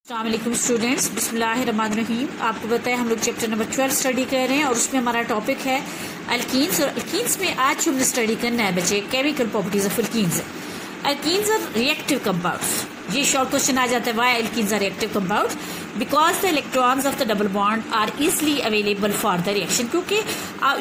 अस्सलाम वालेकुम स्टूडेंट्स, बिस्मिल्लाहिर्रहमानिर्रहीम। आपको बताया हम लोग चैप्टर नंबर 12 स्टडी कर रहे हैं और उसमें हमारा टॉपिक है अल्कीन्स। और अल्कीन्स में आज हमने स्टडी करना है बच्चे chemical properties of alkenes. Alkenes are reactive compounds. ये शॉर्ट क्वेश्चन आ जाता है, why alkenes are reactive compounds? Because the electrons of the double bond are easily available for the reaction. क्योंकि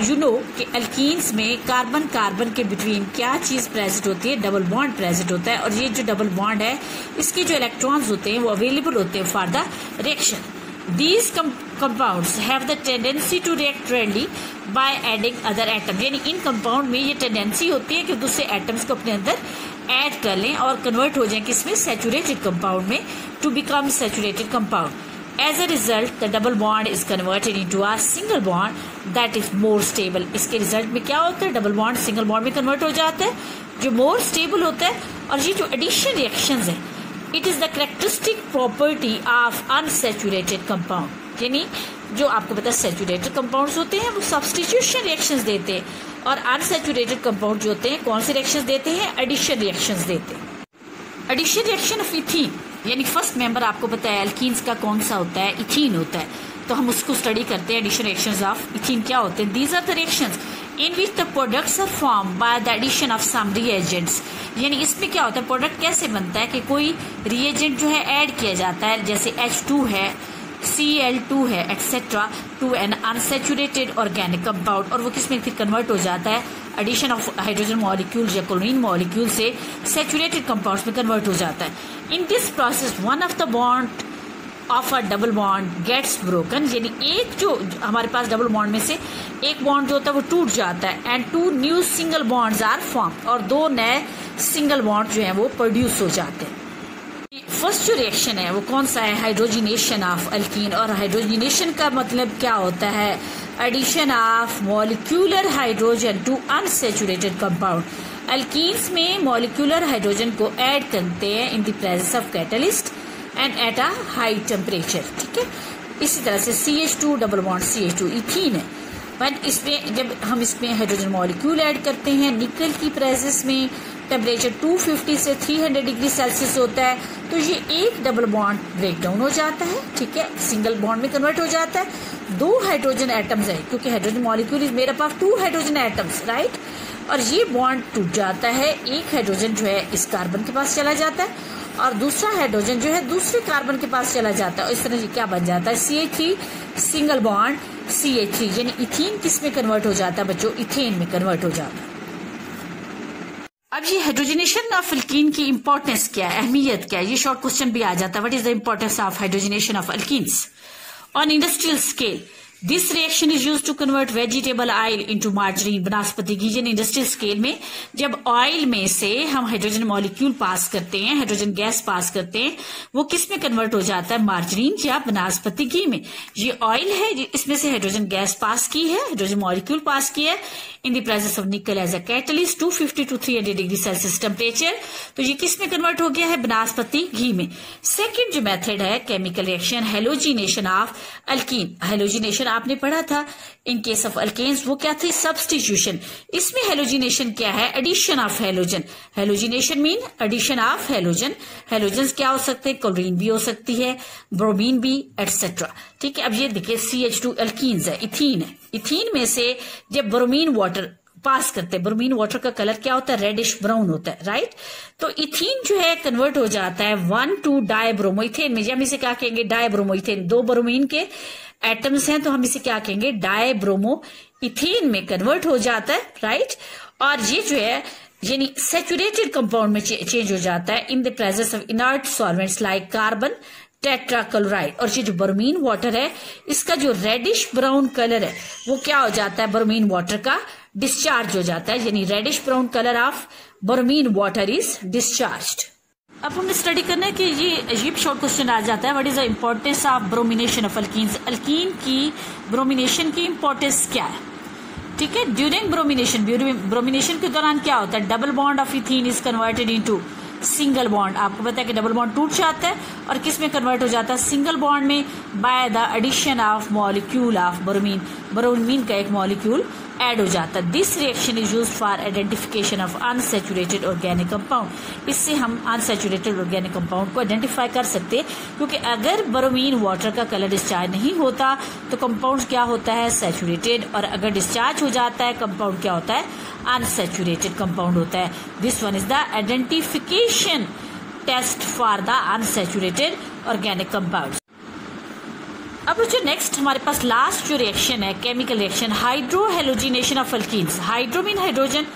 यू नो कि alkenes में carbon carbon के between क्या चीज प्रेजेंट होती है? डबल बॉन्ड प्रेजेंट होता है। और ये जो डबल बॉन्ड है इसके जो इलेक्ट्रॉन्स होते हैं वो अवेलेबल होते हैं for the reaction. These compounds have the tendency to react readily by adding other atoms। यानी इन कंपाउंड में ये टेंडेंसी होती है कि दूसरे एटम्स को अपने अंदर ऐड कर लें और कन्वर्ट हो जाएं किसमें? सैचुरेटेड कंपाउंड में, to become saturated compound. As a result the double bond is converted into a single bond that is more stable. इसके रिजल्ट में क्या होता है? डबल बॉन्ड सिंगल बॉन्ड में कन्वर्ट हो जाता है जो मोर स्टेबल होता है। और ये जो एडिशन रिएक्शंस है, it is the characteristic property of unsaturated compound. यानी जो आपको पता है सैचुरेटेड कंपाउंड्स होते हैं वो सब्स्टिट्यूशन रिएक्शंस देते हैं, और अनसैचुरेटेड कंपाउंड जो होते हैं कौन से रिएक्शंस देते हैं? एडिशन रिएक्शंस देते हैं। एडिशन रिएक्शन ऑफ इथीन, यानी फर्स्ट मेंबर आपको पता है अल्कीन्स का कौन सा होता है? इथीन होता है। तो हम उसको स्टडी करते हैं। एडिशन रिएक्शंस ऑफ इथीन क्या होते हैं? These are the reactions in which the products are formed by the addition of some reagents। यानी इसमें क्या होता है? प्रोडक्ट कैसे बनता है कि कोई रिएजेंट जो है ऐड किया जाता है, जैसे H2 है, Cl2 है, एक्सेट्रा, to an unsaturated organic compound. और वो किसमें फिर कन्वर्ट हो जाता है? एडिशन ऑफ हाइड्रोजन मॉलिक्यूल या क्लोरीन मॉलिक्यूल से सैचुरेटेड कंपाउंड्स में कन्वर्ट हो जाता है। In this process one of the bond of a double bond gets broken. यानी एक जो हमारे पास डबल बॉन्ड में से एक बॉन्ड जो होता है वो टूट जाता है, and two new single bonds are form, और दो नए सिंगल बॉन्ड जो है वो प्रोड्यूस हो जाते हैं। फर्स्ट जो रिएक्शन है वो कौन सा है? Hydrogenation of alkene. और हाइड्रोजिनेशन का मतलब क्या होता है? Addition of molecular hydrogen to unsaturated compound. Alkenes में मॉलिक्यूलर हाइड्रोजन को ऐड करते हैं in the presence of catalyst and at a high temperature. ठीक है, इसी तरह से CH2 double bond CH2 ethene है। बट इसमें जब हम इसमें हाइड्रोजन मॉलिक्यूल ऐड करते हैं निकल की प्रेजेंस में, टेम्परेचर 250 से 300 डिग्री सेल्सियस होता है, तो ये एक डबल बॉन्ड ब्रेक डाउन हो जाता है। ठीक है, सिंगल बॉन्ड में कन्वर्ट हो जाता है। दो हाइड्रोजन एटम्स है, क्योंकि hydrogen molecule is made up of 2 hydrogen atoms, right. और ये बॉन्ड टूट जाता है, एक हाइड्रोजन जो है इस कार्बन के पास चला जाता है और दूसरा हाइड्रोजन जो है दूसरे कार्बन के पास चला जाता है। और इस तरह से क्या बन जाता है? CH3 single bond CH3। यानी इथीन किस में कन्वर्ट हो जाता है बच्चों? इथेन में कन्वर्ट हो जाता है। अब ये हाइड्रोजनेशन ऑफ अल्कीन की इंपॉर्टेंस क्या है, अहमियत क्या है? ये शॉर्ट क्वेश्चन भी आ जाता है। What is the importance of hydrogenation of alkenes on industrial scale? This reaction is use to convert vegetable oil into margarine. वनस्पति घी। इंडस्ट्रियल स्केल में जब ऑयल में से हम हाइड्रोजन मॉलिक्यूल पास करते हैं, हाइड्रोजन गैस पास करते हैं, वो किस में कन्वर्ट हो जाता है? मार्जरीन या वनस्पति घी में। ये ऑयल है, इसमें से हाइड्रोजन गैस पास की है, हाइड्रोजन मॉलिक्यूल पास किया है in the presence of nickel as a catalyst, 250 to 300 degree Celsius temperature. तो ये किस में कन्वर्ट हो गया है? वनस्पति घी में। सेकेंड जो मेथड है chemical reaction halogenation of alkyne. Halogenation आपने पढ़ा था इन केस ऑफ अल्केन्स, वो क्या थी? सब्स्टिट्यूशन। इसमें हेलोजिनेशन क्या है? Addition of halogen. Halogenation mean addition of halogen. Halogen क्या हो सकते हैं? क्लोरीन भी हो सकती है, ब्रोमीन भी, एटसेट्रा। ठीक है, अब ये देखिए CH2 अल्कीन्स है, इथीन है। इथीन में से जब ब्रोमीन वाटर पास करते हैं, ब्रोमीन वाटर का कलर क्या होता है? रेडिश ब्राउन होता है, राइट। तो इथीन जो है कन्वर्ट हो जाता है 1 डाइब्रोमोइथेन में। हम इसे क्या कहेंगे? डाइब्रोमोइथेन। दो ब्रोमीन के एटम्स हैं तो हम इसे क्या कहेंगे? डाइब्रोमो इथेन में कन्वर्ट हो जाता है, राइट। और ये जो है यानी सैचुरेटेड कंपाउंड में चेंज हो जाता है in the presence of inert solvents like carbon tetrachloride. और ये जो ब्रोमीन वाटर है इसका जो रेडिश ब्राउन कलर है वो क्या हो जाता है? ब्रोमीन वाटर का डिस्चार्ज हो जाता है, यानी reddish brown colour of bromine water is discharged. अब हमने स्टडी करना है कि ये अजीब शॉर्ट क्वेश्चन आ जाता है, what is the importance of bromination of alkenes. Alkyne की ब्रोमिनेशन की इंपॉर्टेंस क्या है? ठीक है, ड्यूरिंग ब्रोमिनेशन के दौरान क्या होता है? Double bond of ethene is converted into single bond. आपको पता है कि डबल बॉन्ड टूट जाता है और किस में कन्वर्ट हो जाता है? सिंगल बॉन्ड में, by the addition of molecule of bromine. Bromine का एक मॉलिक्यूल ऐड हो जाता है। This reaction is used for identification of unsaturated organic compound. इससे हम अनसैचुरेटेड ऑर्गेनिक कंपाउंड को आइडेंटिफाई कर सकते हैं, क्योंकि अगर ब्रोमीन वाटर का कलर डिस्चार्ज नहीं होता तो कंपाउंड क्या होता है, सैचुरेटेड, और अगर डिस्चार्ज हो जाता है कंपाउंड क्या होता है, अनसैचुरेटेड कंपाउंड होता है। This one is the identification test for the unsaturated organic compound. अब जो नेक्स्ट हमारे पास लास्ट जो रिएक्शन है, chemical reaction, hydro halogenation of alkenes. Hydro mean hydrogen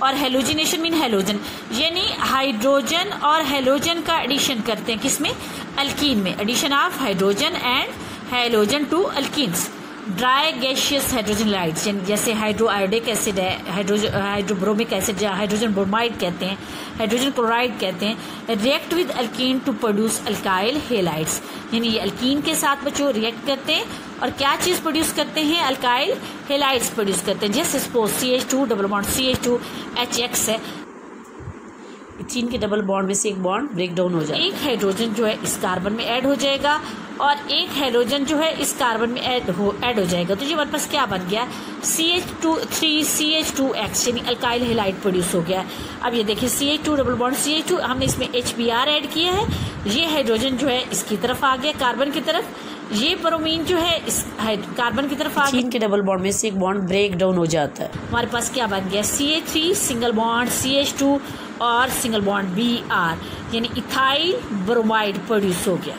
और हेलोजिनेशन मीन हेलोजन, यानी हाइड्रोजन और हेलोजन का एडिशन करते हैं किसमें, अल्कीन में। Addition of hydrogen and halogen to alkenes. Dry gaseous hydrogen halides, जैसे हाइड्रो आयोडिक एसिड है, हाइड्रोब्रोमिक एसिड, हाइड्रोजन ब्रोमाइड कहते हैं, हाइड्रोजन क्लोराइड कहते हैं, react with alkene to produce alkyl halides. यानी ये अल्कीन के साथ बच्चों रिएक्ट करते हैं और क्या चीज प्रोड्यूस करते हैं, अल्काइल हेलाइड्स प्रोड्यूस करते हैं। जैसे suppose CH2 double bond CH2 HX है, इथीन के डबल बॉन्ड में से एक बॉन्ड ब्रेक डाउन हो जाए, एक हाइड्रोजन जो है इस कार्बन में ऐड हो जाएगा और एक हाइड्रोजन जो है इस कार्बन में ऐड हो जाएगा। तो ये हमारे पास क्या बन गया, CH2 यानी अल्काइल हेलाइड प्रोड्यूस हो गया। अब ये देखिए CH2 डबल बॉन्ड CH2, हमने इसमें HBr ऐड किया है, ये हाइड्रोजन जो है इसकी तरफ आ गया कार्बन की तरफ, ये ब्रोमीन जो है इस कार्बन की तरफ आ गया, के डबल बॉन्ड में से एक बॉन्ड ब्रेक डाउन हो जाता है। हमारे पास क्या बन गया, CH3 सिंगल बॉन्ड CH2 और सिंगल बॉन्ड Br, यानी इथाइल ब्रोमाइड प्रोड्यूस हो गया।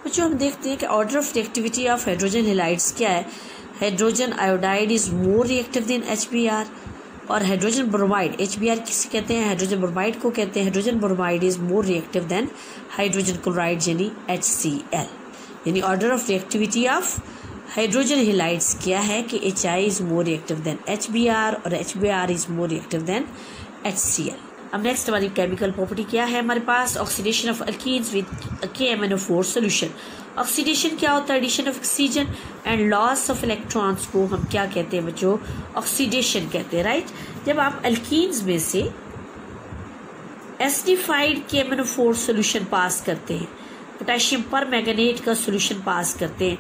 जो हम देखते हैं कि order of reactivity of hydrogen halides क्या है, hydrogen iodide is more reactive then HBr, और हाइड्रोजन ब्रोमाइड, HBr किसे कहते हैं, हाइड्रोजन ब्रोमाइड को कहते हैं। Hydrogen bromide is more reactive then hydrogen chloride यानी HCl। यानी order of reactivity of hydrogen halides क्या है कि HI is more reactive then HBr और HBr is more reactive than HCl। अब नेक्स्ट हमारी केमिकल प्रॉपर्टी क्या है हमारे पास, oxidation of alkenes with KMnO4 solution. Oxidation क्या होता है, addition of oxygen and loss of electrons को हम क्या कहते हैं बच्चों, ऑक्सीडेशन कहते हैं, राइट। जब आप अल्कीन्स में से एसिडिफाइड KMnO4 सॉल्यूशन पास करते हैं, पोटेशियम पर मैंगनेट का सॉल्यूशन पास करते हैं,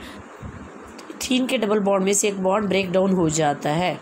इथीन के डबल बॉन्ड में से एक बॉन्ड ब्रेक डाउन हो जाता है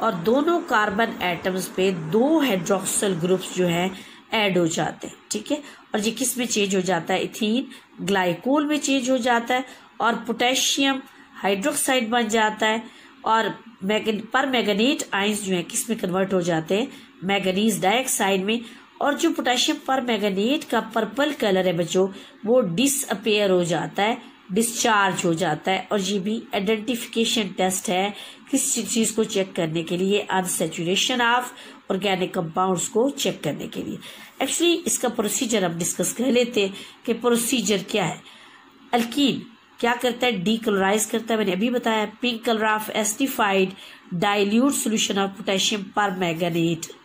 और दोनों कार्बन एटम्स पे 2 हाइड्रोक्सिल ग्रुप्स जो है ऐड हो जाते हैं, ठीक है। और ये किस में चेंज हो जाता है, इथीन ग्लाइकोल में चेंज हो जाता है और पोटेशियम हाइड्रोक्साइड बन जाता है और पर मैंगनेट आयंस जो है किस में कन्वर्ट हो जाते हैं, मैंगनीज डाइऑक्साइड में। और जो पोटेशियम पर मैंगनेट का पर्पल कलर है बच्चों वो डिसअपेयर हो जाता है, डिस्चार्ज हो जाता है। और ये भी आइडेंटिफिकेशन टेस्ट है किस चीज को चेक करने के लिए, अनसैचुरेशन ऑफ ऑर्गेनिक कंपाउंड्स को चेक करने के लिए। एक्चुअली इसका प्रोसीजर हम डिस्कस कर लेते हैं कि प्रोसीजर क्या है। अल्कीन क्या करता है, डीक्लोराइज करता है, मैंने अभी बताया, pink colour of acidified dilute solution of potassium पर manganate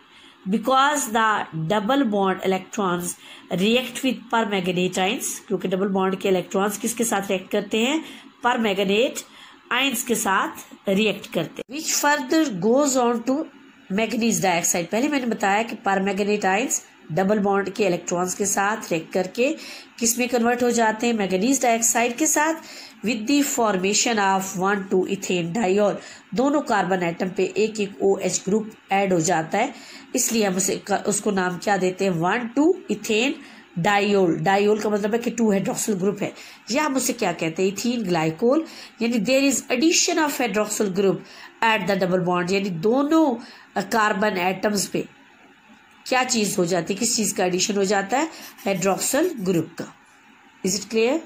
because the double bond electrons react with permanganate ions, क्योंकि डबल बॉन्ड के इलेक्ट्रॉन्स किसके साथ रिएक्ट करते हैं, परमैंगनेट आयंस के साथ रिएक्ट करते हैं, which further goes on to manganese dioxide. पहले मैंने बताया कि परमैंगनेट आयंस डबल बॉन्ड के इलेक्ट्रॉन्स के साथ रिएक्ट करके किस में कन्वर्ट हो जाते हैं, मैंगनीज डाइऑक्साइड के साथ, with the formation of 1,2 ethane diol. दोनों कार्बन एटम पे एक एक OH ग्रुप ऐड हो जाता है, इसलिए हम उसको नाम क्या देते हैं, 1,2 इथेन डाइऑल। डाइऑल का मतलब है कि 2 हाइड्रोक्सिल ग्रुप है, या हम उसे क्या कहते हैं, इथीन ग्लाइकोल। यानी there is addition of hydroxyl group at the double bond, यानी दोनों कार्बन एटम्स पे क्या चीज हो जाती है, किस चीज का एडिशन हो जाता है, हाइड्रोक्सिल ग्रुप का। Is it clear?